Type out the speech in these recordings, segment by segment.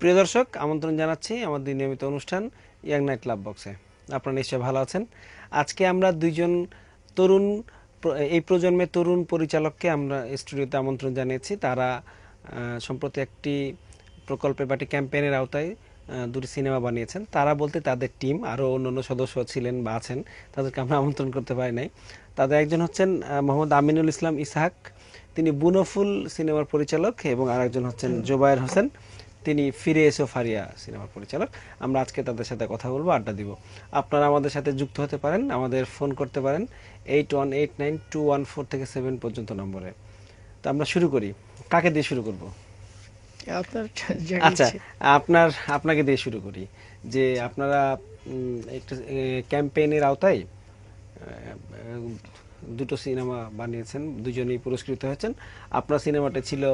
প্রিয় দর্শক, আমন্ত্রণ জানাচ্ছি আমাদের নিয়মিত অনুষ্ঠান ইয়াং নাইট ক্লাব বক্সে। আপনারা নিশ্চয়ই ভালো আছেন। আজকে আমরা দুইজন তরুণ এই প্রজন্মের তরুণ পরিচালককে আমরা স্টুডিওতে আমন্ত্রণ জানিয়েছি। তারা সম্প্রতি একটি প্রকল্পে বা একটি ক্যাম্পেইনের আওতায় দুটি সিনেমা বানিয়েছেন। তারা বলতে তাদের টিম, আরও অন্যান্য সদস্য ছিলেন বা আছেন, তাদেরকে আমরা আমন্ত্রণ করতে পারি নাই। তাদের একজন হচ্ছেন মোহাম্মদ আমিনুল ইসলাম ইসহাক, তিনি বুনোফুল সিনেমার পরিচালক, এবং আরেকজন হচ্ছেন জোবায়ের হোসেন, তিনি ফিরে এসো ফারিয়া সিনেমার পরিচালক। আমরা আজকে তাদের সাথে কথা বলবো, আড্ডা দিব। আপনারা আমাদের সাথে যুক্ত হতে পারেন, আমাদের ফোন করতে পারেন 81892147 থেকে 7 পর্যন্ত নম্বরে। তো আমরা শুরু করি। কাকে দিয়ে শুরু করব? আচ্ছা, আপনাকে দিয়ে শুরু করি। যে আপনারা একটা ক্যাম্পেইনের আওতায় দুটো সিনেমা বানিয়েছেন, দুজনেই পুরস্কৃত হয়েছেন। আপনার সিনেমাটা ছিল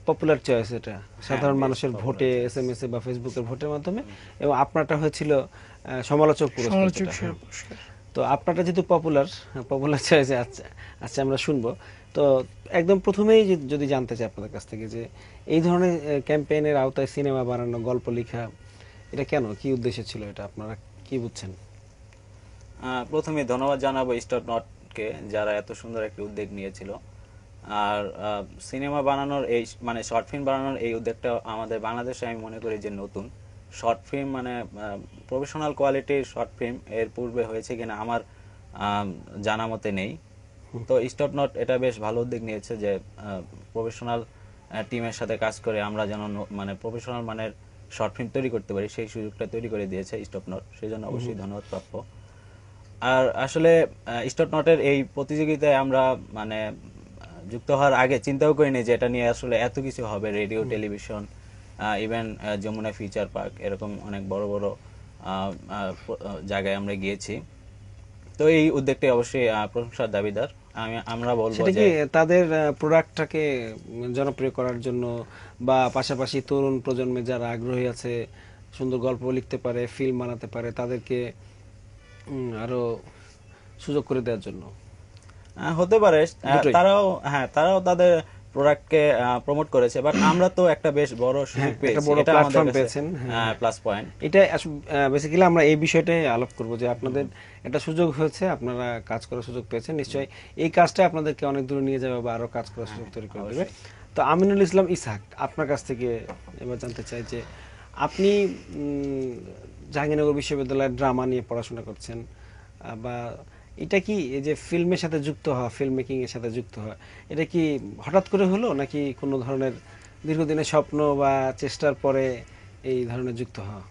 পপুলার চয়েস, এটা সাধারণ মানুষের ভোটে, এসএমএস বা ফেসবুকের ভোটের মাধ্যমে, এবং আপনারটা হয়েছিল সমালোচক পুরস্কার। তো আপনারটা যেহেতু পপুলার চয়েসে, আচ্ছা আমরা শুনবো। তো একদম প্রথমেই যদি জানতে চাই আপনাদের কাছ থেকে, যে এই ধরনের ক্যাম্পেইনের আওতায় সিনেমা বানানো, গল্প লেখা, এটা কেন, কি উদ্দেশ্য ছিল, এটা আপনারা কি বুঝছেন? প্রথমে ধন্যবাদ জানাবো স্টারনটকে, যারা এত সুন্দর একটি উদ্যোগ নিয়েছিল। আর সিনেমা বানানোর এই মানে শর্ট ফিল্ম বানানোর এই উদ্যোগটা আমাদের বাংলাদেশে আমি মনে করি যে নতুন। শর্ট ফিল্ম মানে প্রফেশনাল কোয়ালিটির শর্ট ফিল্ম এর পূর্বে হয়েছে কিনা আমার জানা মতে নেই। তো স্টারনট এটা বেশ ভালো উদ্যোগ নিয়েছে যে প্রফেশনাল টিমের সাথে কাজ করে আমরা যেন মানে প্রফেশনাল মানের শর্ট ফিল্ম তৈরি করতে পারি, সেই সুযোগটা তৈরি করে দিয়েছে স্টারনট, সেই জন্য অবশ্যই ধন্যবাদ প্রাপ্য। আর আসলে স্টারনটের এই প্রতিযোগিতায় আমরা মানে যুক্ত হওয়ার আগে চিন্তাও করিনি যে এটা নিয়ে আসলে এত কিছু হবে। Radio, television, even Jamuna Future Park, এরকম অনেক বড় বড় জায়গায় আমরা গিয়েছি। তো এই উদ্যোগটাই অবশ্যই প্রশংসার দাবিদার। আমরা বলবো যে তাদের প্রোডাক্টটাকে জনপ্রিয় করার জন্য, বা পাশাপাশি তরুণ প্রজন্মে যারা আগ্রহী আছে, সুন্দর গল্প লিখতে পারে, ফিল্ম বানাতে পারে, তাদেরকে আরো সুযোগ করে দেওয়ার জন্য হতে পারে। তারাও তাদের প্রোডাক্টকে প্রমোট করেছে, বাট আমরা তো একটা বেশ বড় সুযোগ পেয়েছি, এটা আমাদের কাছে প্লাস পয়েন্ট। এটা বেসিক্যালি আমরা এই বিষয়টাই আলাপ করব, যে আপনাদের একটা সুযোগ হয়েছে, আপনারা কাজ করার সুযোগ পেয়েছেন। নিশ্চয়ই এই কাজটা আপনাদেরকে অনেক দূর নিয়ে যাবে বা আরো কাজ করার সুযোগ তৈরি করে দেবে। তো আমিনুল ইসলাম ইসহাক, আপনার কাছ থেকে এবার জানতে চাই যে আপনি জাহাঙ্গীরনগর বিশ্ববিদ্যালয়ের ড্রামা নিয়ে পড়াশোনা করছেন, বা এটা কি এই যে ফিল্মের সাথে যুক্ত হওয়া, ফিল্ম মেকিং এর সাথে যুক্ত হওয়া, এটা কি হঠাৎ করে হলো, নাকি কোনো ধরনের দীর্ঘদিনের স্বপ্ন বা চেষ্টার পরে এই ধরনের যুক্ত হওয়া?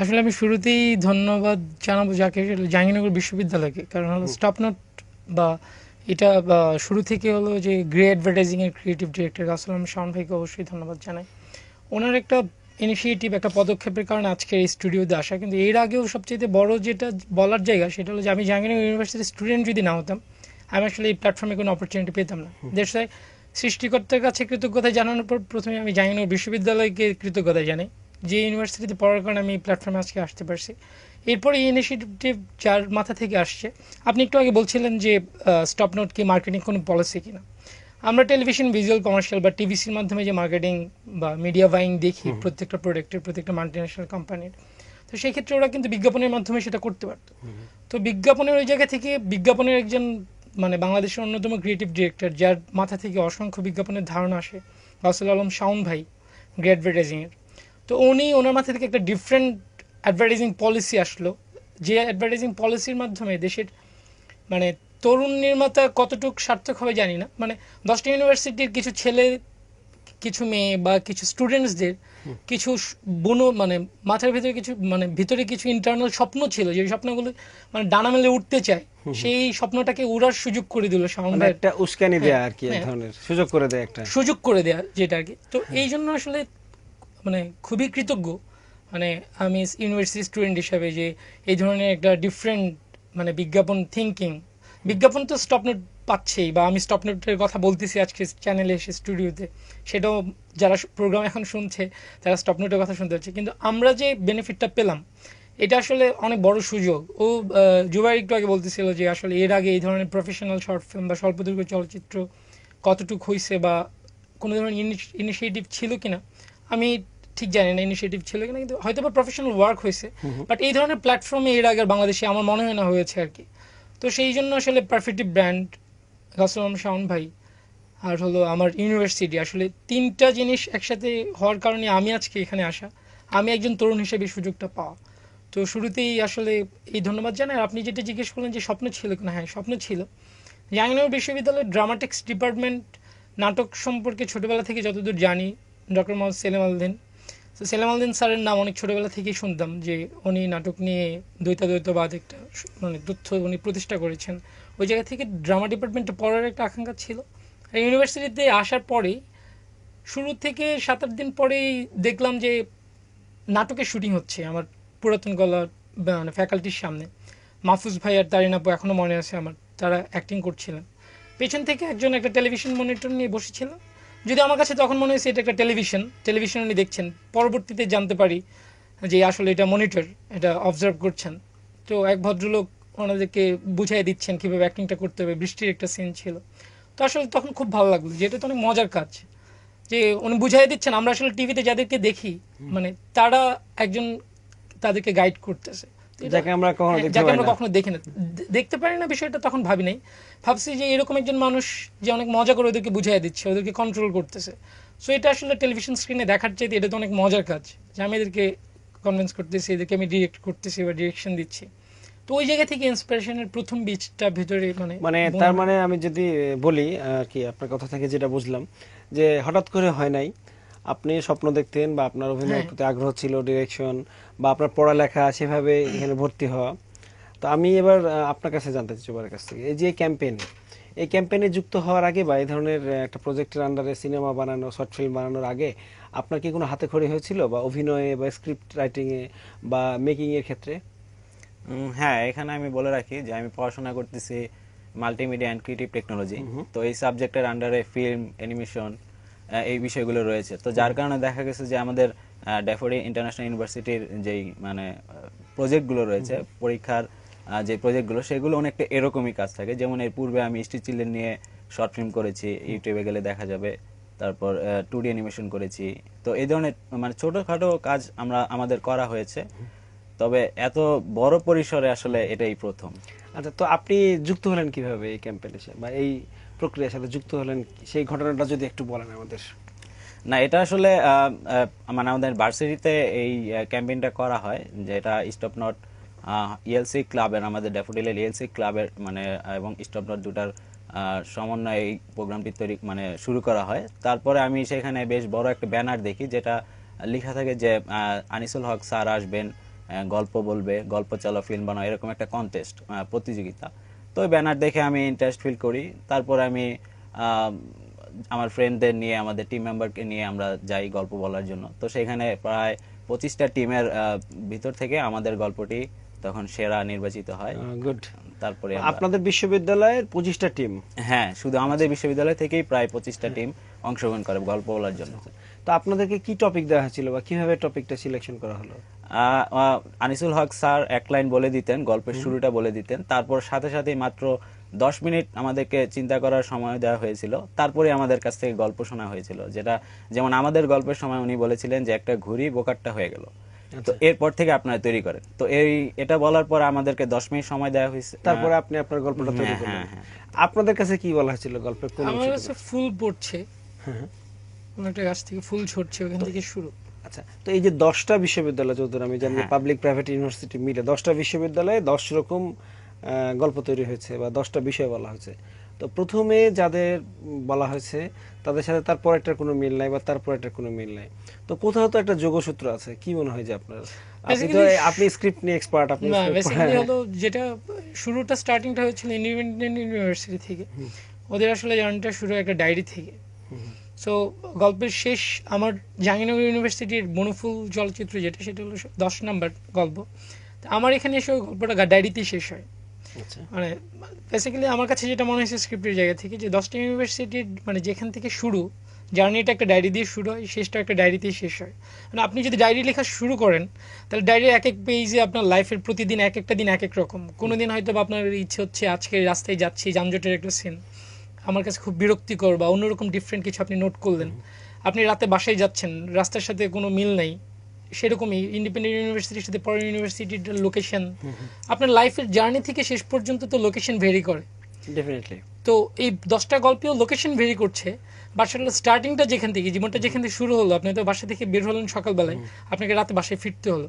আসলে আমি শুরুতেই ধন্যবাদ জানাবো যাকে, জাহাঙ্গীরনগর বিশ্ববিদ্যালয়কে, কারণ হলো স্টপনট বা এটা শুরু থেকে হলো যে গ্রে অ্যাডভার্টাইজিং এর ক্রিয়েটিভ ডিরেক্টর আসলাম শাওন ভাইকে অবশ্যই ধন্যবাদ জানাই। ওনার একটা ইনিশিয়েটিভ, একটা পদক্ষেপের কারণে আজকে এই স্টুডিওতে আসা। কিন্তু এর আগেও সবচেয়ে বড় যেটা বলার জায়গা, সেটা হলো যে আমি জাহাঙ্গীরনগর ইউনিভার্সিটির স্টুডেন্ট যদি না হতাম, আমি আসলে এই প্ল্যাটফর্মে কোনো অপরচুনিটি পেতাম না। দেশে সৃষ্টিকর্তার কাছে কৃতজ্ঞতা জানানোর পর প্রথমে আমি জাহাঙ্গীরনগর বিশ্ববিদ্যালয়কে কৃতজ্ঞতা জানাই, যে ইউনিভার্সিটিতে পড়ার কারণে আমি এই প্ল্যাটফর্মে আজকে আসতে পারছি। এরপরে এই ইনিশিয়েটিভ যার মাথা থেকে আসছে, আপনি একটু আগে বলছিলেন যে স্টপনট কি মার্কেটিং কোনো পলিসি কিনা। আমরা টেলিভিশন, ভিজুয়াল, কমার্শিয়াল বা টিভিসির মাধ্যমে যে মার্কেটিং বা মিডিয়া বাইং দেখি প্রত্যেকটা প্রোডাক্টের, প্রত্যেকটা মাল্টিন্যাশনাল কোম্পানির, তো সেই ক্ষেত্রে ওরা কিন্তু বিজ্ঞাপনের মাধ্যমে সেটা করতে পারত। তো বিজ্ঞাপনের ওই জায়গা থেকে বিজ্ঞাপনের একজন মানে বাংলাদেশের অন্যতম ক্রিয়েটিভ ডিরেক্টর, যার মাথা থেকে অসংখ্য বিজ্ঞাপনের ধারণা আসে, গাউসুল আলম শাওন ভাই, গ্রে অ্যাডভার্টাইজিংয়ের। তো ওনার মাথা থেকে একটা ডিফারেন্ট অ্যাডভার্টাইজিং পলিসি আসলো, যে অ্যাডভার্টাইজিং পলিসির মাধ্যমে দেশের মানে তরুণ নির্মাতা কতটুকু সার্থক হবে জানি না, মানে 10টা ইউনিভার্সিটির কিছু ছেলে, কিছু মেয়ে বা কিছু স্টুডেন্টসদের কিছু মানে মাথার ভিতরে কিছু মানে ভিতরে কিছু ইন্টারনাল স্বপ্ন ছিল, যে স্বপ্নগুলো মানে ডানা মেলে উঠতে চায়, সেই স্বপ্নটাকে উড়ার সুযোগ করে দিল শাওন ভাই। একটা উস্কানি দেয়া আর কি, এক ধরনের সুযোগ করে দেয়া, একটা সুযোগ করে দেয়া যেটা আর কি। তো এই জন্য আসলে মানে খুবই কৃতজ্ঞ মানে আমি ইউনিভার্সিটি স্টুডেন্ট হিসাবে, যে এই ধরনের একটা ডিফারেন্ট মানে বিজ্ঞাপন থিঙ্কিং, বিজ্ঞাপন তো স্টপনট পাচ্ছেই, বা আমি স্টপনটের কথা বলতেছি আজকে চ্যানেলে এসে স্টুডিওতে, সেটাও যারা প্রোগ্রাম এখন শুনছে তারা স্টপনটের কথা শুনতে হচ্ছে। কিন্তু আমরা যে বেনিফিটটা পেলাম, এটা আসলে অনেক বড় সুযোগ। ও জুবাইর একটু আগে বলতেছিল যে আসলে এর আগে এই ধরনের প্রফেশনাল শর্ট ফিল্ম বা স্বল্পদৈর্ঘ্য চলচ্চিত্র কতটুকু হয়েছে বা কোনো ধরনের ইনিশিয়েটিভ ছিল কিনা। আমি ঠিক জানি না ইনিশিয়েটিভ ছিল কিনা, কিন্তু হয়তো বা প্রফেশনাল ওয়ার্ক হয়েছে, বাট এই ধরনের প্ল্যাটফর্মে এর আগে বাংলাদেশে আমার মনে হয় না হয়েছে আর কি। তো সেই জন্য আসলে পারফেক্টিভ ব্র্যান্ড, গাছলাম শাওন ভাই, আর হলো আমার ইউনিভার্সিটি, আসলে তিনটা জিনিস একসাথে হওয়ার কারণে আমি আজকে এখানে আসা, আমি একজন তরুণ হিসেবে এই সুযোগটা পাওয়া। তো শুরুতেই আসলে এই ধন্যবাদ জানাই। আপনি যেটা জিজ্ঞেস করলেন যে স্বপ্ন ছিল কিনা, হ্যাঁ স্বপ্ন ছিল। জাহাঙ্গীরনগর বিশ্ববিদ্যালয়ের ড্রামাটিক্স ডিপার্টমেন্ট, নাটক সম্পর্কে ছোটবেলা থেকে যতদূর জানি, ডক্টর মোহাম্মদ সেলিম আলদিন, তো সেলিম আলদিন স্যারের নাম অনেক ছোটবেলা থেকেই শুনতাম যে উনি নাটক নিয়ে দ্বৈতবাদ একটা মানে তথ্য উনি প্রতিষ্ঠা করেছেন। ওই জায়গা থেকে ড্রামা ডিপার্টমেন্টে পড়ার একটা আকাঙ্ক্ষা ছিল। আর ইউনিভার্সিটিতে আসার পরেই শুরু থেকে 7-8 দিন পরেই দেখলাম যে নাটকের শুটিং হচ্ছে আমার পুরাতন গলার মানে ফ্যাকাল্টির সামনে। মাহফুজ ভাই আর তারিন আপু এখনও মনে আছে আমার, তারা অ্যাক্টিং করছিলেন। পেছন থেকে একজন একটা টেলিভিশন মনিটর নিয়ে বসেছিল, যদি আমার কাছে তখন মনে হয়েছে এটা একটা টেলিভিশন উনি দেখছেন। পরবর্তীতে জানতে পারি যে আসলে এটা মনিটর, এটা অবজার্ভ করছেন। তো এক ভদ্রলোক ওনাদেরকে বুঝাই দিচ্ছেন কীভাবে অ্যাক্টিংটা করতে হবে, বৃষ্টির একটা সিন ছিল। তো আসলে তখন খুব ভালো লাগলো যে এটা তো অনেক মজার কাজ, যে উনি বুঝাই দিচ্ছেন আমরা আসলে টিভিতে যাদেরকে দেখি মানে তারা একজন তাদেরকে গাইড করতেছে, যাকে আমরা কখনো দেখি না, দেখতে পারি না, বিষয়টা তখন ভাবি নাই। ভাবছি যে এরকম একজন মানুষ যে অনেক মজা করে ওদেরকে বুঝাই দিচ্ছে, ওদেরকে কন্ট্রোল করতেছে। সো এটা আসলে টেলিভিশন স্ক্রিনে দেখার চাইতে এটা তো অনেক মজার কাজ, যে আমি এদেরকে কনভিন্স করতেছি, এদেরকে আমি ডিরেক্ট করতেছি বা ডিরেকশন দিচ্ছি। তো ওই জায়গা থেকে ইন্সপিরেশনের প্রথম বীজটা ভিতরে মানে তার মানে আমি যদি বলি আর কি, আপনার কথা থেকে যেটা বুঝলাম যে হঠাৎ করে হয় নাই, আপনি স্বপ্ন দেখতেন বা আপনার অভিনয়ের প্রতি আগ্রহ ছিল, ডিরেকশন বা আপনার পড়ালেখা সেভাবে এখানে ভর্তি হওয়া। তো আমি এবার আপনার কাছে জানতে চাই, চুবার কাছ থেকে, এই যে এই ক্যাম্পেইনে যুক্ত হওয়ার আগে বা এই ধরনের একটা প্রজেক্টের আন্ডারে সিনেমা বানানো, শর্ট ফিল্ম বানানোর আগে আপনার কি কোনো হাতে খড়ি হয়েছিল বা অভিনয়ে বা স্ক্রিপ্ট রাইটিংয়ে বা মেকিংয়ের ক্ষেত্রে? হ্যাঁ, এখানে আমি বলে রাখি যে আমি পড়াশোনা করতেছি মাল্টিমিডিয়া অ্যান্ড ক্রিয়েটিভ টেকনোলজি। তো এই সাবজেক্টের আন্ডারে ফিল্ম, অ্যানিমেশন এই বিষয়গুলো রয়েছে। তো যার কারণে দেখা গেছে যে আমাদের ড্যাফোডিল ইন্টারন্যাশনাল ইউনিভার্সিটির যেই মানে প্রজেক্টগুলো রয়েছে, পরীক্ষার যে প্রজেক্টগুলো, সেগুলো অনেকটা এরকমই কাজ থাকে। যেমন এর পূর্বে আমি স্ট্রিট চিলড্রেন নিয়ে শর্ট ফিল্ম করেছি, ইউটিউবে গেলে দেখা যাবে। তারপর 2D অ্যানিমেশন করেছি। তো এই ধরনের মানে ছোটখাটো কাজ আমাদের করা হয়েছে, তবে এত বড় পরিসরে আসলে এটাই প্রথম। আচ্ছা, তো আপনি যুক্ত হলেন কিভাবে এই ক্যাম্পেইনে বা এই প্রক্রিয়ার সাথে যুক্ত হলেন, সেই ঘটনাটা যদি একটু বলেন আমাদের। না, এটা আসলে মানে আমাদের ভার্সিটিতে এই ক্যাম্পেইনটা করা হয়, যেটা স্টপ নট ইএলসি ক্লাবের, আমাদের ড্যাফোডিলের ইএলসি ক্লাবের মানে এবং স্টপ নট দুটার সমন্বয়ে এই প্রোগ্রামটি মানে শুরু করা হয়। তারপরে আমি সেখানে বেশ বড় একটা ব্যানার দেখি, যেটা লেখা থাকে যে আনিসুল হক স্যার আসবেন, গল্প বলবে, গল্প চালো, ফিল্ম বানাও, এরকম একটা কন্টেস্ট, প্রতিযোগিতা। তো ওই ব্যানার দেখে আমি ইন্টারেস্ট ফিল করি। তারপর আমি আমার ফ্রেন্ডদের নিয়ে, আমাদের টিম মেম্বারকে নিয়ে আমরা যাই গল্প বলার জন্য। তো সেখানে প্রায় 25টা টিমের ভিতর থেকে আমাদের গল্পটি তখন সেরা নির্বাচিত হয়। গুড। তারপরে আপনাদের বিশ্ববিদ্যালয়ের 25টা টিম? হ্যাঁ, শুধু আমাদের বিশ্ববিদ্যালয় থেকেই প্রায় 25টা টিম অংশগ্রহণ করে গল্প বলার জন্য। তো আপনাদেরকে কি টপিক দেওয়া হয়েছিল বা কিভাবে টপিকটা সিলেকশন করা হলো? আনিসুল হক স্যার এক লাইন বলে দিতেন, গল্পের শুরুটা বলে দিতেন। তারপর সাথে সাথেই মাত্র 10 মিনিট আমাদেরকে চিন্তা করার সময় দেওয়া হয়েছিল। তারপরে আমাদের কাছ থেকে গল্প শোনা হয়েছিল, যেটা যেমন আমাদের গল্পের সময় উনি বলেছিলেন যে একটা ঘুড়ি বোকারটা হয়ে গেল, তো এরপর থেকে আপনারা তৈরি করেন। তো এটা বলার পর আমাদেরকে 10 মিনিট সময় দেওয়া হয়েছে। তারপরে আপনি আপনার গল্পটা তৈরি করলেন। আপনাদের কাছে কি বলা হয়েছিল গল্পের কোন? আমার কাছে ফুল পড়ছে, কোন একটা গাছ থেকে ফুল ঝরছে, ওখান থেকে শুরু। আচ্ছা, তো এই যে 10টা বিশ্ববিদ্যালয়, যতদূর আমি জানি পাবলিক প্রাইভেট ইউনিভার্সিটি মিলে 10টা বিশ্ববিদ্যালয়ে 10 রকম গল্প তৈরি হয়েছে বা 10টা বিষয় বলা হয়েছে। তো প্রথমে যাদের বলা হয়েছে তাদের সাথে তারপর একটা কোনো মিল নাই বা তারপর একটা কোনো মিল নাই, তো কোথাও তো একটা যোগসূত্র আছে। কি মনে হয় যে আপনার, আপনি স্ক্রিপ্ট নিয়ে এক্সপার্ট, আপনি বেসিক্যালি হলো যেটা শুরুটা স্টার্টিংটা হয়েছিল ইন্ডিপেন্ডেন্ট ইউনিভার্সিটি থেকে। ওদের আসলে জার্নিটা শুরু একটা ডায়েরি থেকে। সো গল্পের শেষ আমার জাহাঙ্গীরনগর ইউনিভার্সিটির বনফুল চলচ্চিত্র যেটা, সেটা হলো 10 নম্বর গল্প। আমার এখানে এসে গল্পটা ডায়েরিতেই শেষ হয়। মানে বেসিক্যালি আমার কাছে যেটা মনে হয়েছে স্ক্রিপ্টের জায়গা থেকে, যে 10টা ইউনিভার্সিটির মানে যেখান থেকে শুরু, জার্নিটা একটা ডায়েরি দিয়ে শুরু হয়, শেষটা একটা ডায়েরিতেই শেষ হয়। মানে আপনি যদি ডায়েরি লেখা শুরু করেন, তাহলে ডায়েরির এক এক পেজে আপনার লাইফের প্রতিদিন এক একটা দিন এক এক রকম। কোনো দিন হয়তো আপনার ইচ্ছে হচ্ছে আজকে রাস্তায় যাচ্ছি, যানজটের একটা সিন আমার কাছে খুব বিরক্তিকর বা অন্যরকম ডিফারেন্ট কিছু আপনি নোট করলেন। আপনি রাতে বাসায় যাচ্ছেন, রাস্তার সাথে কোনো মিল নেই, সেরকমই ইন্ডিপেন্ডেন্ট ইউনিভার্সিটির সাথে পরের ইউনিভার্সিটির লোকেশন, আপনার লাইফের জার্নি থেকে শেষ পর্যন্ত তো লোকেশন ভেরি করে। ডেফিনেটলি। তো এই 10টা গল্পেও লোকেশন ভেরি করছে, বাসার স্টার্টিংটা যেখান থেকে, জীবনটা যেখান থেকে শুরু হলো, আপনি তো বাসা থেকে বের হলেন সকালবেলায়, আপনাকে রাতে বাসায় ফিরতে হলো।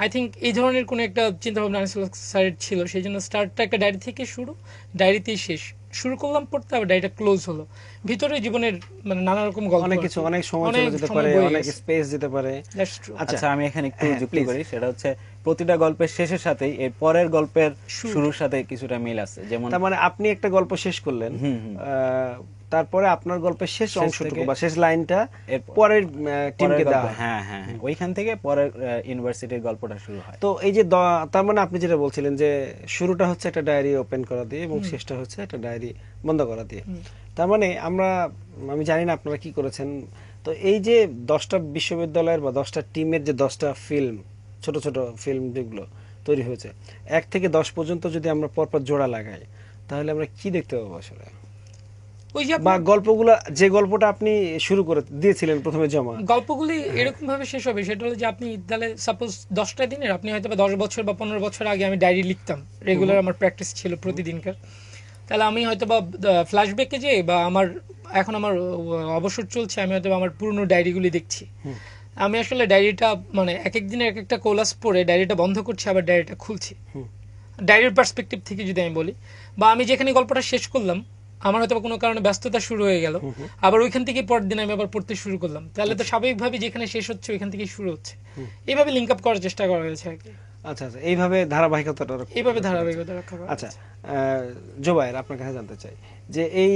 আই থিঙ্ক এই ধরনের কোনো একটা চিন্তাভাবনা আনিসুল হক স্যারের ছিল, সেই জন্য স্টার্টটা একটা ডায়েরি থেকে শুরু, ডায়েরিতেই শেষ। শুরু করলাম পড়তে, আবার ডায়েরিটা ক্লোজ হলো। ভিতরে জীবনের মানে নানা রকম গল্প, অনেক কিছু, অনেক সময় চলে যেতে সময় পারে, বয়ে অনেক গেছে। স্পেস যেতে পারে। That's true. আচ্ছা, আমি এখানে একটু হ্যাঁ, যুক্তি please. করি, সেটা হচ্ছে প্রতিটা গল্পের শেষের সাথেই এর পরের গল্পের শুরু। শুরুর সাথে কিছুটা মিল আছে। যেমন তার মানে আপনি একটা গল্প শেষ করলেন, তারপরে আপনার গল্পের শেষ অংশটুকু থেকে- বা শেষ লাইনটা এরপর- পরের টিমকে পরের দেওয়া গল্প, হয়। হ্যাঁ হ্যাঁ হ্যাঁ, ওইখান থেকে পরের ইউনিভার্সিটির গল্পটা শুরু হয়। তো এই যে তার মানে আপনি যেটা বলছিলেন যে শুরুটা হচ্ছে একটা ডায়েরি ওপেন করা দিয়ে এবং শেষটা হচ্ছে একটা ডায়েরি বন্ধ করা দিয়ে। তার মানে আমি জানি না আপনারা কি করেছেন, তো এই যে 10টা বিশ্ববিদ্যালয়ের বা 10টা টিমের যে 10টা ফিল্ম, ছোট ছোট ফিল্ম যেগুলো তৈরি হয়েছে, 1 থেকে 10 পর্যন্ত যদি আমরা পরপর জোড়া লাগাই, তাহলে আমরা কি দেখতে পাবো আসলে? ওই যে বা গল্পগুলা, যে গল্পটা আপনি শুরু করে দিয়েছিলেন প্রথমে জমা, গল্পগুলি এরকম ভাবে শেষ হবে, সেটা হলো যে আপনি তাহলে সাপোজ 10টা দিনের, আপনি হয়তো বা 10 বছর বা 15 বছর আগে আমি ডায়েরি লিখতাম, রেগুলার আমার প্র্যাকটিস ছিল প্রতিদিনকার। তাহলে আমি হয়তো বা ফ্ল্যাশব্যাকে যে, বা এখন আমার অবসর চলছে, আমি হয়তো বা আমার পুরনো ডায়েরিগুলি দেখছি। আমি আসলে ডায়েরিটা মানে এক এক দিনের এক একটা কোলাস পড়ে ডায়েরিটা বন্ধ করছি, আবার ডায়েরিটা খুলছি ডায়েরির পার্সপেক্টিভ থেকে যদি আমি বলি। বা আমি যেখানে গল্পটা শেষ করলাম, আমার হয়তো বা কোনো কারণে ব্যস্ততা শুরু হয়ে গেল, আবার ওইখান থেকে পরের দিন আমি আবার পড়তে শুরু করলাম, তাহলে তো স্বাভাবিকভাবে যেখানে শেষ হচ্ছে ওইখান থেকেই শুরু হচ্ছে। এইভাবে লিঙ্ক আপ করার চেষ্টা করা হয়েছে আর কি। আচ্ছা আচ্ছা, এইভাবে ধারাবাহিকতাটা এইভাবে ধারাবাহিকতা রক্ষা করা আচ্ছা, জোবায়ের, আপনার কাছে জানতে চাই যে এই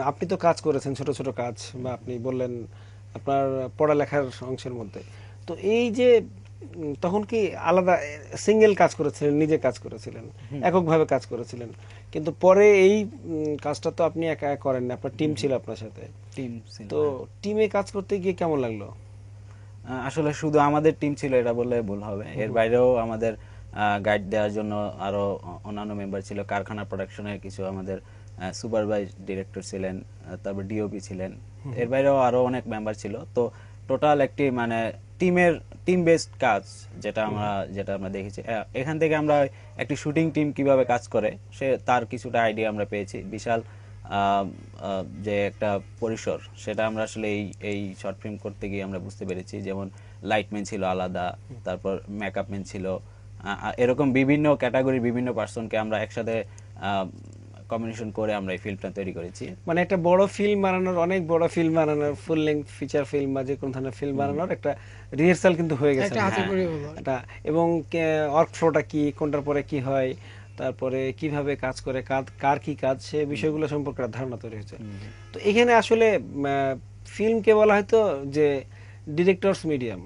আপনি তো কাজ করেছেন, ছোট ছোট কাজ, বা আপনি বললেন আপনার পড়ালেখার অংশের মধ্যে, তো এই যে তখন কি আলাদা সিঙ্গেল কাজ করেছিলেন, নিজে কাজ করেছিলেন, এককভাবে কাজ করেছিলেন, কিন্তু পরে এই কাজটা তো আপনি একা একা করেন না, আপনার টিম ছিল আপনার সাথে। টিম তো টিমে কাজ করতে গিয়ে কেমন লাগলো? আসলে শুধু আমাদের টিম ছিল এটা বললে ভুল হবে, এর বাইরেও আমাদের গাইড দেওয়ার জন্য আরো অন্যান্য মেম্বার ছিল। কারখানা প্রোডাকশনের কিছু আমাদের সুপারভাইজ ডিরেক্টর ছিলেন, তারপর ডিওপি ছিলেন, এর বাইরেও আরো অনেক মেম্বার ছিল। তো টোটাল একটি মানে টিম বেসড কাজ যেটা আমরা দেখেছি। এখান থেকে আমরা একটি শুটিং টিম কিভাবে কাজ করে তার কিছুটা আইডিয়া আমরা পেয়েছি। বিশাল যে একটা পরিসর, সেটা আমরা আসলে এই শর্ট ফিল্ম করতে গিয়ে আমরা বুঝতে পেরেছি। যেমন লাইটম্যান ছিল আলাদা, তারপর মেকআপ ম্যান ছিল, এরকম বিভিন্ন ক্যাটাগরি, বিভিন্ন পার্সনকে আমরা একসাথে কম্বিনেশন করে আমরা এই ফিল্মটা তৈরি করেছি। মানে একটা বড় ফিল্ম বানানোর, অনেক বড় ফিল্ম বানানোর, ফুল লেংথ ফিচার ফিল্ম বা যে কোনো ধরনের ফিল্ম বানানোর একটা রিহার্সাল কিন্তু হয়ে গেছে। একটা হাতে করে হলো। এটা এবং ওয়ার্ক ফ্লোটা কি, কোনটার পরে কি হয়, তারপরে কিভাবে কাজ করে, কার কি কাজ, সে বিষয়গুলো সম্পর্কে একটা ধারণা তৈরি হয়েছে। তো এখানে আসলে ফিল্মকে বলা হয়তো যে ডিরেক্টরস মিডিয়াম,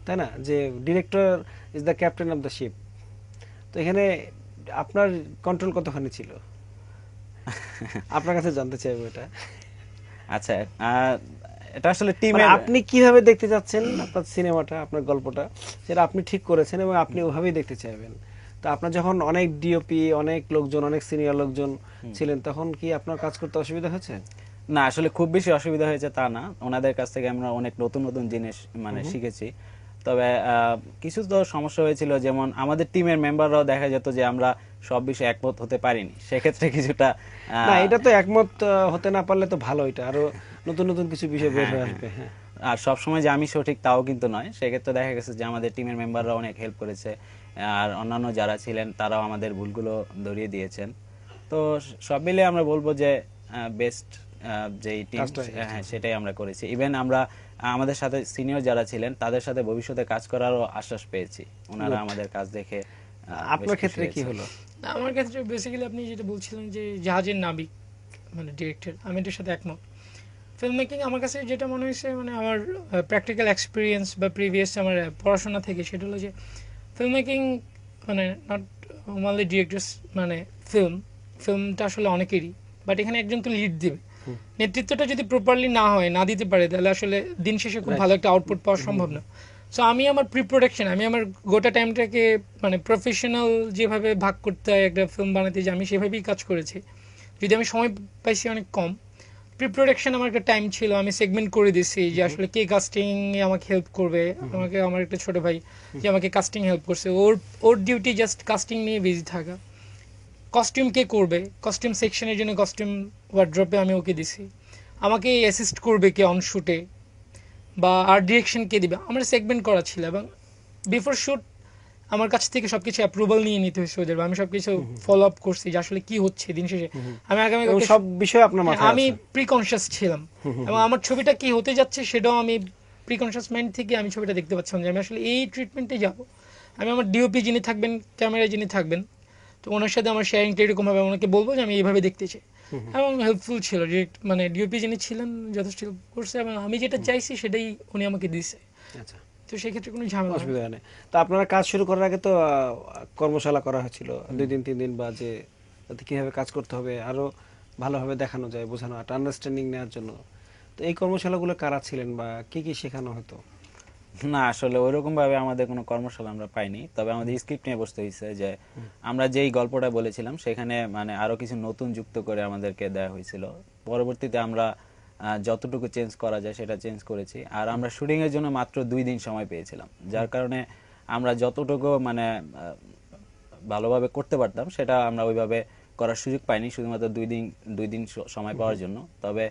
তাই না? যে director is the captain of the ship. তো এখানে আপনার কন্ট্রোল কতখানি ছিল? আপনার কাছে জানতে চাইবো এটা। আচ্ছা, এটা আসলে মানে টিমের, আপনি কিভাবে দেখতে চাচ্ছেন আপনার সিনেমাটা, আপনার গল্পটা, সেটা আপনি ঠিক করেছেন এবং আপনি ওভাবেই দেখতে চাইবেন। তো আপনার যখন অনেক ডিওপি, অনেক লোকজন, অনেক সিনিয়র লোকজন ছিলেন, তখন কি আপনার কাজ করতে অসুবিধা হয়েছে? না আসলে খুব বেশি অসুবিধা হয়েছে তা না, ওনাদের কাছ থেকে আমরা অনেক নতুন নতুন জিনিস মানে শিখেছি। তবে কিছু তো সমস্যা হয়েছিল, যেমন আমাদের টিমের মেম্বাররাও দেখা যেত যে আমরা সব বিষয়ে একমত হতে পারিনি, সেক্ষেত্রে কিছুটা না, এটা তো একমত হতে না পারলে তো ভালো, এটা আরো নতুন নতুন কিছু বিষয় বের হয়ে আসবে। হ্যাঁ, আর সবসময় যে আমি সঠিক তাও কিন্তু নয়, সেক্ষেত্রে দেখা গেছে যে আমাদের টিমের মেম্বাররা অনেক হেল্প করেছে, আর অন্যান্য যারা ছিলেন তারাও আমাদের ভুলগুলো ধরিয়ে দিয়েছেন। তো সব মিলে আমরা বলবো যে বেস্ট যেই টিম, হ্যাঁ সেটাই আমরা করেছি। ইভেন আমরা আমাদের সাথে সিনিয়র যারা ছিলেন তাদের সাথে ভবিষ্যতে কাজ করারও আশ্বাস পেয়েছি, ওনারা আমাদের কাজ দেখে। আপনার ক্ষেত্রে কি হলো? আমার ক্ষেত্রে বেসিক্যালি আপনি যেটা বলছিলেন যে জাহাজের নাবিক মানে ডিরেক্টর, আমি এটার সাথে একমত। ফিল্ম মেকিং আমার কাছে যেটা মনে হয়েছে, মানে আমার প্র্যাকটিক্যাল এক্সপিরিয়েন্স বা প্রিভিয়াস আমার পড়াশোনা থেকে, সেটা হলো যে ফিল্ম মেকিং মানে নট ওনলি ডিরেক্টরস, মানে ফিল্মটা আসলে অনেকেরই, বাট এখানে একজন তো লিড দেবে। নেতৃত্বটা যদি প্রপারলি না হয়, না দিতে পারে, তাহলে আসলে দিন শেষে খুব ভালো একটা আউটপুট পাওয়া সম্ভব না। সো আমি আমার প্রিপ্রোডাকশন, আমি আমার গোটা টাইমটাকে মানে প্রফেশনাল যেভাবে ভাগ করতে হয় একটা ফিল্ম বানাতে, যে আমি সেভাবেই কাজ করেছি। যদি আমি সময় পাইছি অনেক কম, প্রি প্রোডাকশন আমার একটা টাইম ছিল, আমি সেগমেন্ট করে দিছি যে আসলে কে কাস্টিং এ আমাকে হেল্প করবে। আমাকে আমার একটা ছোট ভাই যে আমাকে কাস্টিং হেল্প করছে, ওর ডিউটি জাস্ট কাস্টিং নিয়ে বিজি থাকা। কস্টিউম কে করবে, কস্টিউম সেকশনের জন্য কস্টিউম ওয়ার্ড্রপে আমি ওকে দিছি। আমাকে অ্যাসিস্ট করবে কে অন শুটে, বা আর্ট ডিরেকশন কে দিবে, আমার সেগমেন্ট করা ছিল। এবং বিফোর শুট আমার কাছ থেকে সবকিছু অ্যাপ্রুভাল নিয়ে নিতে হয়েছে ওদের, আমি সবকিছু ফলো আপ করছি যে আসলে কি হচ্ছে দিন শেষে। আমি আগামী এবং সব বিষয় আপনার মাথায় আমি আছে। প্রিকনশিয়াস ছিলাম, এবং আমার ছবিটা কি হতে যাচ্ছে সেটাও আমি প্রিকনশিয়াস মাইন্ড থেকে আমি ছবিটা দেখতে পাচ্ছিলাম যে আমি আসলে এই ট্রিটমেন্টে যাব। আমি আমার ডিওপি যিনি থাকবেন, ক্যামেরায় যিনি থাকবেন, তো ওনার সাথে আমার শেয়ারিংটা এরকম ভাবে ওনাকে বলবো যে আমি এইভাবে দেখতে চাই। এবং হেল্পফুল ছিল যে মানে ডিওপি যিনি ছিলেন যথেষ্ট help করছে, এবং আমি যেটা চাইছি সেটাই উনি আমাকে দিছে। আচ্ছা, তো সেক্ষেত্রে কোনো ঝামেলা হয় না। অসুবিধা নেই। তো আপনারা কাজ শুরু করার আগে তো কর্মশালা করা হয়েছিল 2 দিন 3 দিন, বা যে যাতে কিভাবে কাজ করতে হবে আরো ভালোভাবে দেখানো যায়, বোঝানো, একটা আন্ডারস্ট্যান্ডিং নেওয়ার জন্য। তো এই কর্মশালাগুলো কারা ছিলেন বা কি কি শেখানো হতো? না, আসলে ওইরকম ভাবে আমাদের কোনো কর্মশালা আমরা পাইনি, তবে আমাদের স্ক্রিপ্ট নিয়ে বসতে হয়েছে যে আমরা যেই গল্পটা বলেছিলাম সেখানে মানে আরো কিছু নতুন যুক্ত করে আমাদেরকে দেওয়া হয়েছিল। পরবর্তীতে আমরা যতটুকু চেঞ্জ করা যায় সেটা চেঞ্জ করেছি। আর আমরা শুটিং এর জন্য মাত্র 2 দিন সময় পেয়েছিলাম, যার কারণে আমরা যতটুকু মানে ভালোভাবে করতে পারতাম সেটা আমরা ওইভাবে করার সুযোগ পাইনি, শুধুমাত্র 2 দিন সময় পাওয়ার জন্য। তবে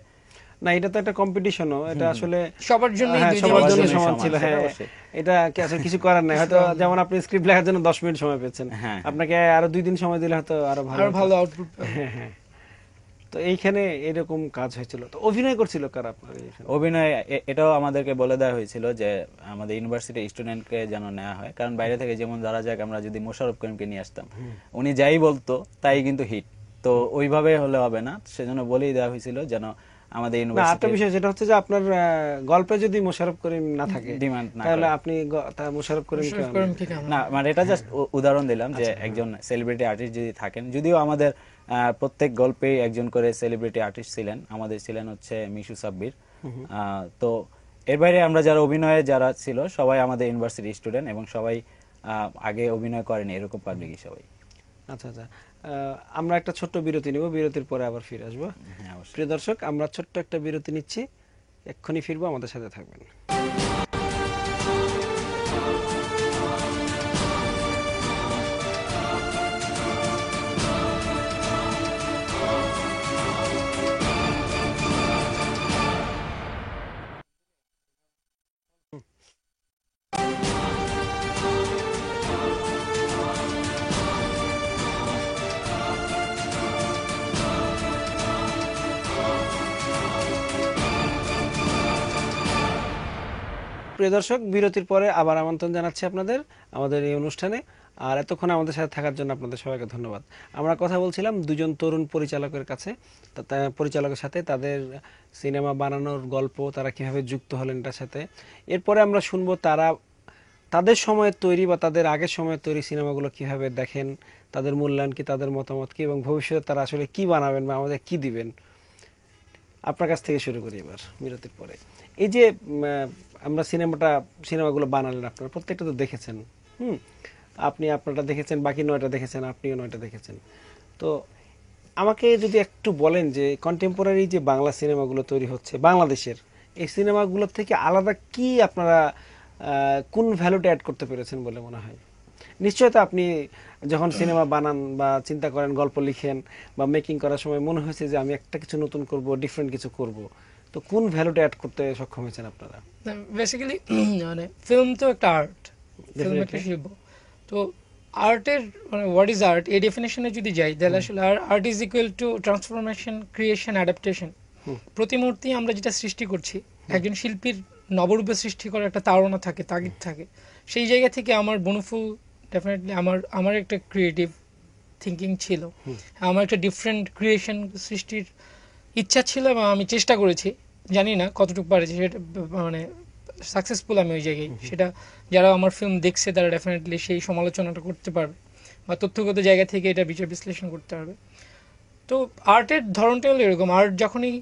না, এটা তো একটা কম্পিটিশনও, এটা আসলে সবার জন্যই হ্যাঁ, 2 সবার দিনের জন্য জন্য সমান সমান, ছিল। সেটা হ্যাঁ, অবশ্যই। এটা কি আসলে কিছু করার নাই, হয়তো যেমন আপনি স্ক্রিপ্ট লেখার জন্য 10 মিনিট সময় পেয়েছেন, হ্যাঁ। আপনাকে আরো 2 দিন সময় দিলে হয়তো আরো ভালো আরো হতো। ভালো আউটপুট। হ্যাঁ, হ্যাঁ। তো এইখানে এরকম কাজ হয়েছিল। তো অভিনয় করছিল কারা আপনার এইখানে? অভিনয় এটাও আমাদেরকে বলে দেওয়া হয়েছিল যে আমাদের ইউনিভার্সিটি স্টুডেন্টকে যেন নেওয়া হয়, কারণ বাইরে থেকে যেমন ধরা যাক আমরা যদি মোশাররফ করিমকে নিয়ে আসতাম, উনি যাই বলতো তাই কিন্তু হিট, তো ওইভাবে হলে হবে না, সেজন্য বলেই দেওয়া হয়েছিল যেন আমাদের না, একটা ইউনিভার্সিটি বিষয় যেটা হচ্ছে যে আপনার গল্পে যদি মোশাররফ করিম না থাকে ডিমান্ড না তাহলে করে। আপনি মোশাররফ করিম মোশাররফ করিমকে কেন? না, মানে এটা জাস্ট উদাহরণ দিলাম যে একজন সেলিব্রিটি আর্টিস্ট যদি থাকেন, যদিও আমাদের প্রত্যেক গল্পেই একজন করে সেলিব্রিটি আর্টিস্ট ছিলেন, আমাদের ছিলেন হচ্ছে মিশু সাব্বির। তো এর বাইরে আমরা যারা অভিনয়ে যারা ছিল সবাই আমাদের ইউনিভার্সিটি স্টুডেন্ট, এবং সবাই আগে অভিনয় করেনি এরকম পাবলিকই সবাই। আচ্ছা, আচ্ছা। আমরা একটা ছোট্ট বিরতি নিব, বিরতির পরে আবার ফিরে আসবো। হ্যাঁ, অবশ্যই। প্রিয় দর্শক, আমরা ছোট্ট একটা বিরতি নিচ্ছি, এক্ষুনি ফিরবো, আমাদের সাথে থাকবেন। প্রিয় দর্শক, বিরতির পরে আবার আমন্ত্রণ জানাচ্ছি আপনাদের আমাদের এই অনুষ্ঠানে। আর এতক্ষণ আমাদের সাথে থাকার জন্য আপনাদের সবাইকে ধন্যবাদ। আমরা কথা বলছিলাম দুজন তরুণ পরিচালকের কাছে, পরিচালকের সাথে, তাদের সিনেমা বানানোর গল্প, তারা কিভাবে যুক্ত হলেন এটার সাথে। এরপরে আমরা শুনবো তাদের সময়ের তৈরি বা তাদের আগের সময়ের তৈরি সিনেমাগুলো কিভাবে দেখেন, তাদের মূল্যায়ন কি, তাদের মতামত কি, এবং ভবিষ্যতে তারা আসলে কি বানাবেন বা আমাদের কি দিবেন। আপনার কাছ থেকে শুরু করি এবার বিরতির পরে। এই যে আমরা সিনেমাগুলো বানালেন, আপনারা প্রত্যেকটা তো দেখেছেন। আপনি আপনারটা দেখেছেন, বাকি 9টা দেখেছেন, আপনিও 9টা দেখেছেন। তো আমাকে যদি একটু বলেন যে কন্টেম্পোরারি যে বাংলা সিনেমাগুলো তৈরি হচ্ছে বাংলাদেশের, এই সিনেমাগুলোর থেকে আলাদা কি আপনারা কোন ভ্যালুটা অ্যাড করতে পেরেছেন বলে মনে হয়? নিশ্চয়ই তো আপনি যখন সিনেমা বানান বা চিন্তা করেন, গল্প লিখেন বা মেকিং করার সময় মনে হয়েছে যে আমি একটা কিছু নতুন করব, ডিফারেন্ট কিছু করব। তো কোন ভ্যালুটা অ্যাড করতে সক্ষম হয়েছেন আপনারা? বেসিক্যালি মানে ফিল্ম তো একটা আর্ট, ফিল্ম একটা শিল্প। তো আর্টের মানে হোয়াট ইজ আর্ট, এই ডেফিনেশনে যদি যাই তাহলে আসলে art is equal to transformation, creation, adaptation. প্রতি মুহূর্তে আমরা যেটা সৃষ্টি করছি, একজন শিল্পীর নবরূপে সৃষ্টি করার একটা তাড়না থাকে, তাগিদ থাকে। সেই জায়গা থেকে আমার বনফুল ডেফিনেটলি আমার একটা ক্রিয়েটিভ থিঙ্কিং ছিল, আমার একটা ডিফারেন্ট ক্রিয়েশন সৃষ্টির ইচ্ছা ছিল, এবং আমি চেষ্টা করেছি। জানি না কতটুকু পারেছি, সেটা মানে সাকসেসফুল আমি ওই জায়গায়। সেটা যারা আমার ফিল্ম দেখছে তারা ডেফিনেটলি সেই সমালোচনাটা করতে পারবে, বা তথ্যগত জায়গা থেকে এটা বিচার বিশ্লেষণ করতে পারবে। তো আর্টের ধরনটা হলো এরকম, আর্ট যখনই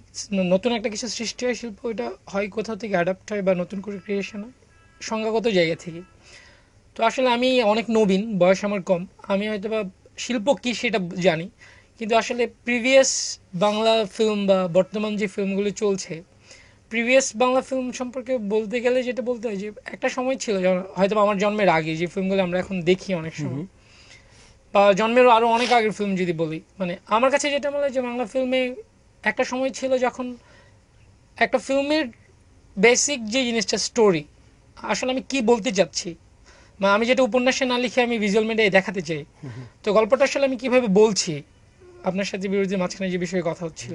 নতুন একটা কিছু সৃষ্টি হয়, শিল্প এটা হয় কোথাও থেকে অ্যাডাপ্ট হয় বা নতুন করে ক্রিয়েশন হয়, সংজ্ঞাগত জায়গা থেকে। তো আসলে আমি অনেক নবীন, বয়স আমার কম, আমি হয়তো বা শিল্প কী সেটা জানি, কিন্তু আসলে প্রিভিয়াস বাংলা ফিল্ম বা বর্তমান যে ফিল্মগুলো চলছে, প্রিভিয়াস বাংলা ফিল্ম সম্পর্কে বলতে গেলে যেটা বলতে হয় যে একটা সময় ছিল হয়তো আমার জন্মের আগে যে ফিল্মগুলো আমরা এখন দেখি অনেক সময়, বা জন্মের আরো অনেক আগের ফিল্ম যদি বলি, মানে আমার কাছে যেটা মনে হয় যে বাংলা ফিল্মে একটা সময় ছিল যখন একটা ফিল্মের বেসিক যে জিনিসটা স্টোরি, আসলে আমি কি বলতে চাচ্ছি, মানে আমি যেটা উপন্যাসে না লিখে আমি ভিজুয়াল মিডিয়ায় দেখাতে চাই, তো গল্পটা আসলে আমি কিভাবে বলছি, আপনার সাথে বিরোধী মাঝখানে যে বিষয়ে কথা হচ্ছিল,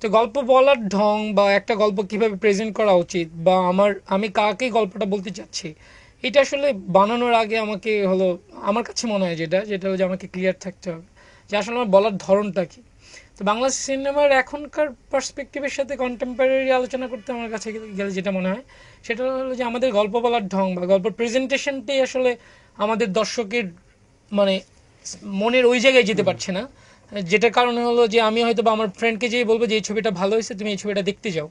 তো গল্প বলার ঢং বা একটা গল্প কিভাবে প্রেজেন্ট করা উচিত বা আমি কাকে গল্পটা বলতে চাচ্ছি, এটা আসলে বানানোর আগে আমাকে হলো, আমার কাছে মনে হয় যেটা যেটা হলো যে আমাকে ক্লিয়ার থাকতে হবে যে আসলে আমার বলার ধরনটা কি। তো বাংলা সিনেমার এখনকার পার্সপেক্টিভের সাথে কন্টেম্পোরারি আলোচনা করতে আমার কাছে গেলে যেটা মনে হয় সেটা হলো যে আমাদের গল্প বলার ঢং বা গল্প প্রেজেন্টেশনটাই আসলে আমাদের দর্শকের মানে মনের ওই জায়গায় যেতে পারছে না, যেটার কারণে হলো যে আমি হয়তো বা আমার ফ্রেন্ডকে যেয়ে বলবো যে এই ছবিটা ভালো হয়েছে, তুমি এই ছবিটা দেখতে যাও,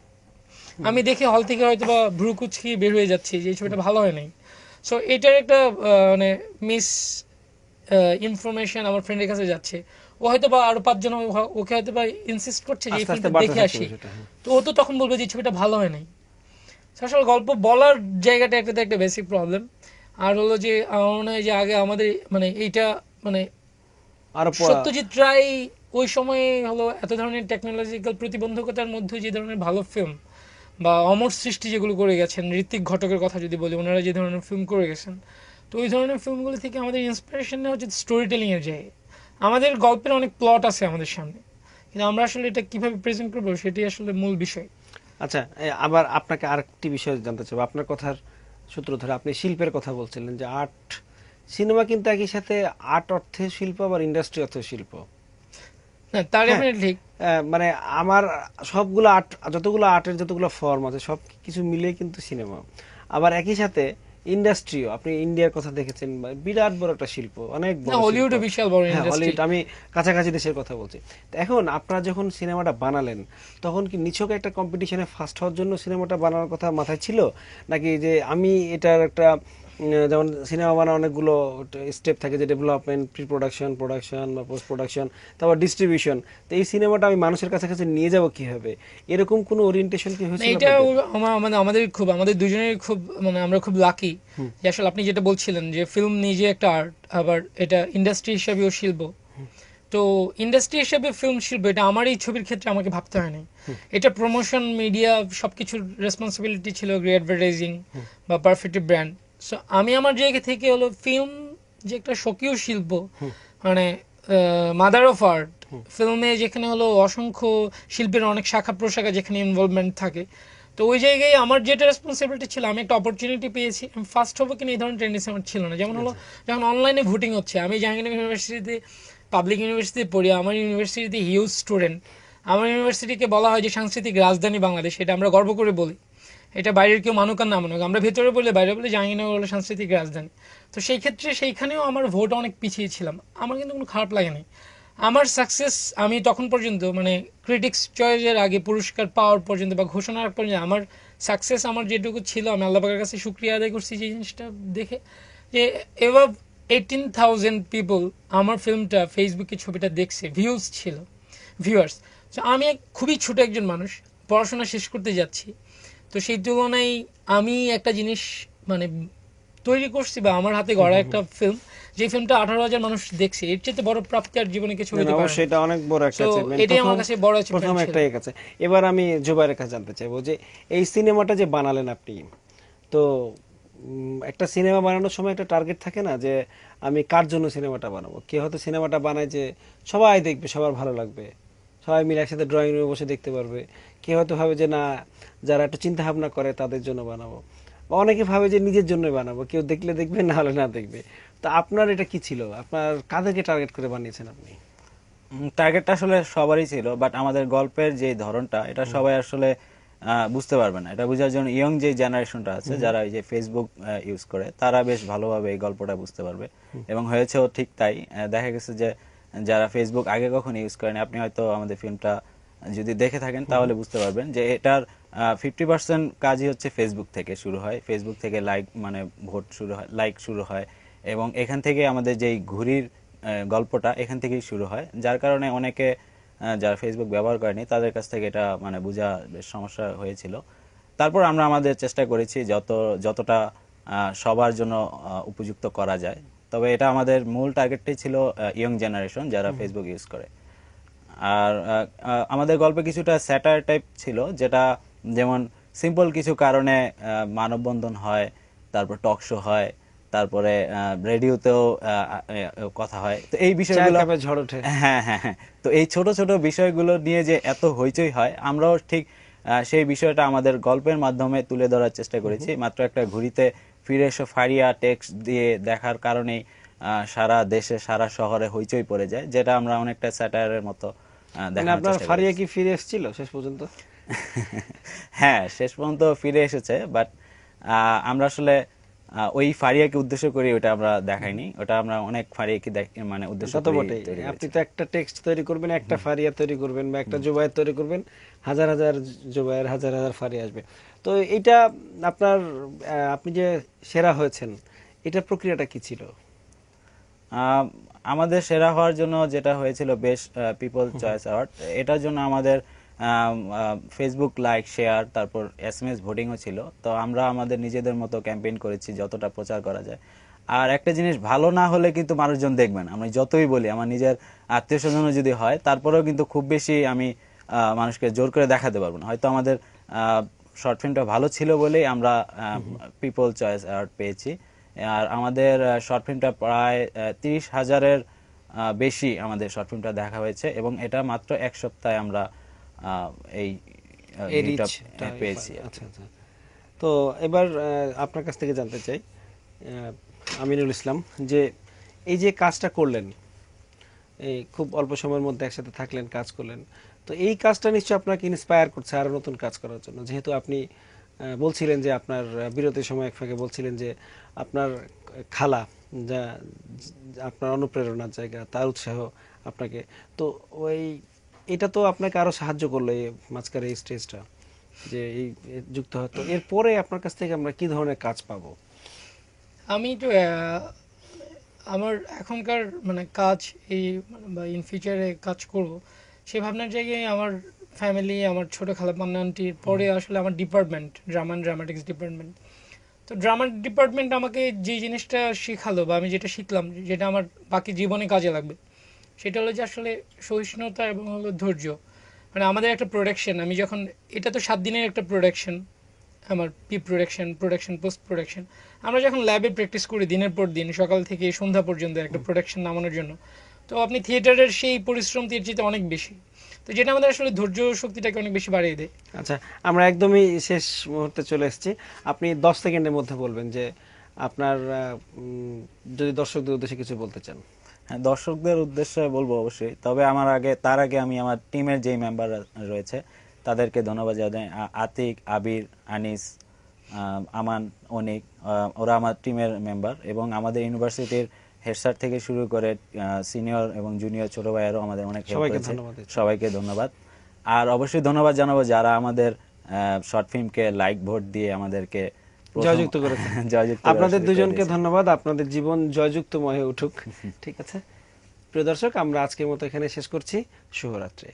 আমি দেখে হল থেকে হয়তো বা ভ্রু কুচকিয়ে বের হয়ে যাচ্ছি যে এই ছবিটা ভালো হয় নাই। সো এটার একটা মানে মিস ইনফরমেশন আমার ফ্রেন্ডের কাছে যাচ্ছে, ও হয়তো বা আরো 5 জন ওকে হয়তো বা ইনসিস্ট করছে যে এই আস্তে আস্তে ফিল্মটা বাড়তে দেখে থাকছে আসি, বিষয়টা, হ্যাঁ। তো ও তো তখন বলবে যে এই ছবিটা ভালো হয় নাই। So আসলে গল্প বলার জায়গাটা একটা বেসিক প্রবলেম। আর হলো যে আমার মনে হয় যে আগে আমাদের মানে এইটা মানে আরো সত্যজিৎ রায় ওই সময়ে হলো এত ধরনের টেকনোলজিক্যাল প্রতিবন্ধকতার মধ্যে যে ধরনের ভালো ফিল্ম বা অমর সৃষ্টি যেগুলো করে গেছেন, ঋত্বিক ঘটকের কথা যদি বলি, ওনারা যে ধরনের ফিল্ম করে গেছেন, তো ওই ধরনের ফিল্মগুলো থেকে আমাদের ইন্সপিরেশন নেওয়া উচিত স্টোরি টেলিং এর জায়গায়। আমাদের গল্পের অনেক প্লট আছে আমাদের সামনে, কিন্তু আমরা আসলে এটা কিভাবে প্রেজেন্ট করবো সেটাই আসলে মূল বিষয়। আচ্ছা, আবার আপনাকে আরেকটি বিষয় জানতে চাইবো, আপনার কথার সূত্র ধরে আপনি শিল্পের কথা বলছিলেন যে আর্ট, সিনেমা কিন্তু একই সাথে আর্ট অর্থে শিল্প আবার ইন্ডাস্ট্রি অর্থে শিল্প। না তার হ্যাঁ, ঠিক মানে আমার সবগুলো আর্ট, যতগুলো আর্টের যতগুলো ফর্ম আছে সব কিছু মিলে কিন্তু সিনেমা। আবার একই সাথে ইন্ডাস্ট্রিও, আপনি ইন্ডিয়ার কথা দেখেছেন, বিরাট বড় একটা শিল্প, অনেক বড় শিল্প। হলিউডও বিশাল বড় হ্যাঁ, ইন্ডাস্ট্রি। হলিউড, আমি কাছাকাছি দেশের কথা বলছি। তো এখন আপনারা যখন সিনেমাটা বানালেন তখন কি নিছক একটা কম্পিটিশনে ফার্স্ট হওয়ার জন্য সিনেমাটা বানানোর কথা মাথায় ছিল, নাকি যে আমি এটার একটা যেমন সিনেমা বানানোর অনেকগুলো স্টেপ থাকে, যে ডেভেলপমেন্ট, প্রি প্রোডাকশন, প্রোডাকশন বা পোস্ট প্রোডাকশন, তারপর ডিস্ট্রিবিউশন, তো এই সিনেমাটা আমি মানুষের কাছাকাছি নিয়ে যাব কিভাবে, এরকম কোনো ওরিয়েন্টেশন কি না, হয়েছিল এটা আপনাদের? মানে আমাদের দুজনের খুব মানে আমরা খুব লাকি যে আসলে আপনি যেটা বলছিলেন যে ফিল্ম নিজে একটা আর্ট, আবার এটা ইন্ডাস্ট্রি হিসাবেও শিল্প। তো ইন্ডাস্ট্রি হিসাবে ফিল্ম শিল্প, এটা আমার এই ছবির ক্ষেত্রে আমাকে ভাবতে হয় না, এটা প্রমোশন, মিডিয়া সবকিছুর রেসপন্সিবিলিটি ছিল অ্যাডভার্টাইজিং বা পারফেক্ট ব্র্যান্ড। সো আমি আমার জায়গা থেকে হলো ফিল্ম যে একটা স্বকীয় শিল্প, মানে মাদার অফ আর্ট, ফিল্মে যেখানে হলো অসংখ্য শিল্পের অনেক শাখা প্রশাখা যেখানে ইনভলভমেন্ট থাকে, তো ওই জায়গায় আমার যেটা রেসপন্সিবিলিটি ছিল, আমি একটা অপরচুনিটি পেয়েছি, আমি ফার্স্ট হবো কিনা এই ধরনের টেন্ডেন্সি আমার ছিল না। যেমন হলো যখন অনলাইনে ভোটিং হচ্ছে, আমি জাহাঙ্গীরনগর ইউনিভার্সিটিতে পাবলিক ইউনিভার্সিটিতে পড়ি, আমার ইউনিভার্সিটিতে হিউজ স্টুডেন্ট, আমার ইউনিভার্সিটিকে বলা হয় যে সাংস্কৃতিক রাজধানী বাংলাদেশ, এটা আমরা গর্ব করে বলি, এটা বাইরের কেউ মানুক আর না মানুক, আমরা ভেতরে বলে বাইরে বলে জাহাঙ্গীরনগর হলো সাংস্কৃতিক রাজধানী। তো সেই ক্ষেত্রে সেইখানেও আমার ভোট অনেক পিছিয়ে ছিলাম, আমার কিন্তু কোনো খারাপ লাগে নাই। আমার সাকসেস আমি তখন পর্যন্ত মানে ক্রিটিক্স চয়েসের আগে পুরস্কার পাওয়ার পর্যন্ত বা ঘোষণার পর্যন্ত আমার সাকসেস আমার যেটুকু ছিল, আমি আল্লাহ পাকের কাছে শুক্রিয়া আদায় করছি যে জিনিসটা দেখে, যে এভাব 18,000 পিপল আমার ফিল্মটা ফেসবুকে ছবিটা দেখছে, ভিউজ ছিল, ভিউয়ার্স। তো আমি খুবই ছোট একজন মানুষ, পড়াশোনা শেষ করতে যাচ্ছি, তো সেই তুলনায় আমি একটা জিনিস মানে তৈরি করছি বা আমার হাতে গড়া একটা ফিল্ম, যে ফিল্মটা 18,000 মানুষ দেখছে, এর চেয়ে বড় প্রাপ্তি আর জীবনে কিছু হতে পারে না। অবশ্যই এটা অনেক বড় একটা So, অ্যাচিভমেন্ট, এটাই আমার কাছে বড় প্রথম achievement ছিল। একটাই কাছে। এবার আমি জুবাইরের কাছে জানতে চাইবো যে এই সিনেমাটা যে বানালেন আপনি, তো একটা সিনেমা বানানোর সময় একটা টার্গেট থাকে না যে আমি কার জন্য সিনেমাটা বানাবো? কেউ হয়তো সিনেমাটা বানায় যে সবাই দেখবে, সবার ভালো লাগবে, সবাই মিলে একসাথে ড্রয়িং রুমে বসে দেখতে পারবে। কেউ হয়তো ভাবে যে না, যারা একটু চিন্তা ভাবনা করে তাদের জন্য বানাবো, বা অনেকে ভাবে যে নিজের জন্যই বানাবো, কেউ দেখলে দেখবে, না হলে না দেখবে। তো আপনার এটা কি ছিল, আপনার কাদেরকে টার্গেট করে বানিয়েছেন আপনি? টার্গেটটা আসলে সবারই ছিল, বাট আমাদের গল্পের যে ধরনটা এটা সবাই আসলে বুঝতে পারবে না। এটা বোঝার জন্য ইয়ং যে জেনারেশনটা আছে, যারা এই যে ফেসবুক ইউজ করে, তারা বেশ ভালোভাবে এই গল্পটা বুঝতে পারবে, এবং হয়েছেও ঠিক তাই। দেখা গেছে যে যারা ফেসবুক আগে কখনো ইউজ করেন, আপনি হয়তো আমাদের ফিল্মটা যদি দেখে থাকেন তাহলে বুঝতে পারবেন যে এটার 50% কাজই হচ্ছে ফেসবুক থেকে শুরু হয়। ফেসবুক থেকে লাইক মানে ভোট শুরু হয়, লাইক শুরু হয়, এবং এখান থেকে আমাদের যেই ঘুড়ির গল্পটা এখান থেকেই শুরু হয়, যার কারণে অনেকে যারা ফেসবুক ব্যবহার করেনি তাদের কাছ থেকে এটা মানে বোঝা বেশ সমস্যা হয়েছিল। তারপর আমরা আমাদের চেষ্টা করেছি যতটা সবার জন্য উপযুক্ত করা যায়। তবে এটা আমাদের মূল টার্গেটটাই ছিল ইয়ং জেনারেশন যারা ফেসবুক ইউজ করে। আর আমাদের গল্পে কিছুটা স্যাটায়ার টাইপ ছিল, যেটা যেমন সিম্পল কিছু কারণে মানববন্ধন হয়, তারপর টক শো হয়, তারপরে রেডিওতেও কথা হয়। তো এই বিষয়গুলো ঝড় ওঠে। হ্যাঁ হ্যাঁ হ্যাঁ, তো এই ছোট ছোট বিষয়গুলো নিয়ে যে এত হইচই হয়, আমরাও ঠিক সেই বিষয়টা আমাদের গল্পের মাধ্যমে তুলে ধরার চেষ্টা করেছি। মাত্র একটা ঘুড়িতে ফিরে এসে ফারিয়া টেক্সট দিয়ে দেখার কারণেই সারা দেশে সারা শহরে হইচই পড়ে যায়, যেটা আমরা অনেকটা স্যাটায়ারের মতো দেখানোর আপনার চেষ্টা ফারিয়া করেছি। কি ফিরে এসেছিল শেষ পর্যন্ত? হ্যাঁ, শেষ পর্যন্ত ফিরে এসেছে, বাট আমরা আসলে ওই ফারিয়াকে উদ্দেশ্য করে ওটা আমরা দেখাইনি, ওটা আমরা অনেক ফারিয়াকে মানে উদ্দেশ্য তা তো করে বটেই। তৈরি আপনি করেছি। তো একটা টেক্সট তৈরি করবেন, একটা ফারিয়া তৈরি করবেন, বা একটা জুবায়ের তৈরি করবেন, হাজার হাজার জুবায়ের, হাজার হাজার ফারিয়া আসবে। তো এটা আপনার আপনি যে সেরা হয়েছেন, এটা প্রক্রিয়াটা কি ছিল? আমাদের সেরা হওয়ার জন্য যেটা হয়েছিল বেস্ট পিপল চয়েস অ্যাওয়ার্ড, এটার জন্য আমাদের ফেসবুক লাইক শেয়ার তারপর SMS ভোটিংও ছিল। তো আমরা আমাদের নিজেদের মতো ক্যাম্পেইন করেছি যতটা প্রচার করা যায়। আর একটা জিনিস, ভালো না হলে কিন্তু মানুষজন দেখবেন, আমি যতই বলি, আমার নিজের আত্মীয় স্বজনও যদি হয়, তারপরেও কিন্তু খুব বেশি আমি মানুষকে জোর করে দেখাতে পারবো না। হয়তো আমাদের শর্ট ফিল্মটা ভালো ছিল বলেই আমরা পিপল চয়েস অ্যাওয়ার্ড পেয়েছি। আর আমাদের শর্ট ফিল্মটা প্রায় 30,000-এর বেশি আমাদের শর্ট ফিল্মটা দেখা হয়েছে, এবং এটা মাত্র 1 সপ্তাহে আমরা এই ভিউটা পেয়েছি। আচ্ছা আচ্ছা। তো এবার আপনার কাছ থেকে জানতে চাই, আমিনুল ইসলাম, যে এই যে কাজটা করলেন, এই খুব অল্প সময়ের মধ্যে একসাথে থাকলেন, কাজ করলেন, তো এই কাজটা নিশ্চয়ই আপনাকে ইন্সপায়ার করছে আরো নতুন কাজ করার জন্য। যেহেতু আপনি বলছিলেন যে আপনার বিরতির সময় এক ফাঁকে বলছিলেন যে আপনার খালা, যা আপনার অনুপ্রেরণার জায়গা, তার উৎসাহ আপনাকে, তো ওই এটা তো আপনাকে আরো সাহায্য করলো এই মাঝখানে এই স্টেজটা, যে এই যুক্ত হয়। তো এরপরে আপনার কাছ থেকে আমরা কি ধরনের কাজ পাবো? আমি তো আমার এখনকার মানে কাজ এই বা ইন ফিউচারে কাজ করব সেই ভাবনার জায়গায় আমার ফ্যামিলি, আমার ছোট খালা পান্নানটির পরে আসলে আমার ডিপার্টমেন্ট, ড্রামা অ্যান্ড ড্রামাটিক্স ডিপার্টমেন্ট। তো ড্রামা ডিপার্টমেন্ট আমাকে যে জিনিসটা শেখালো বা আমি যেটা শিখলাম, যেটা আমার বাকি জীবনে কাজে লাগবে, সেটা হলো যে আসলে সহিষ্ণুতা এবং হলো ধৈর্য। মানে আমাদের একটা প্রোডাকশন, আমি যখন, এটা তো 7 দিনের একটা প্রোডাকশন, আমার প্রোডাকশন পোস্ট প্রোডাকশন, আমরা যখন ল্যাবে প্র্যাকটিস করি দিনের পর দিন, সকাল থেকে সন্ধ্যা পর্যন্ত একটা প্রোডাকশন নামানোর জন্য, তো আপনি থিয়েটারের সেই পরিশ্রম চেয়ে অনেক বেশি, তো যেটা আমাদের আসলে ধৈর্য শক্তিটাকে অনেক বেশি বাড়িয়ে দেয়। আচ্ছা, আমরা একদমই শেষ মুহূর্তে চলে এসেছি। আপনি 10 সেকেন্ডের মধ্যে বলবেন যে আপনার যদি দর্শকদের উদ্দেশ্যে কিছু বলতে চান। হ্যাঁ, দর্শকদের উদ্দেশ্যে বলবো অবশ্যই, তবে তার আগে আমি আমার টিমের যেই মেম্বার রয়েছে তাদেরকে ধন্যবাদ জানাই। আতিক, আবির, আনিস, আমান, অনিক, ওরা আমার টিমের মেম্বার, এবং আমাদের ইউনিভার্সিটির হেড স্যার থেকে শুরু করে সিনিয়র এবং জুনিয়র ছোট ভাইয়েরও আমাদের অনেক হেল্প সবাইকে করেছে। ধন্যবাদ। সবাইকে ধন্যবাদ। আর অবশ্যই ধন্যবাদ জানাবো যারা আমাদের শর্ট ফিল্মকে লাইক ভোট দিয়ে আমাদেরকে জয়যুক্ত করেছে। জয়যুক্ত আপনাদের করার সুযোগ করে দুজনকে দিয়েছে। ধন্যবাদ, আপনাদের জীবন জয়যুক্তময় হয়ে উঠুক। ঠিক আছে প্রিয় দর্শক, আমরা আজকের মতো এখানে শেষ করছি। শুভরাত্রি।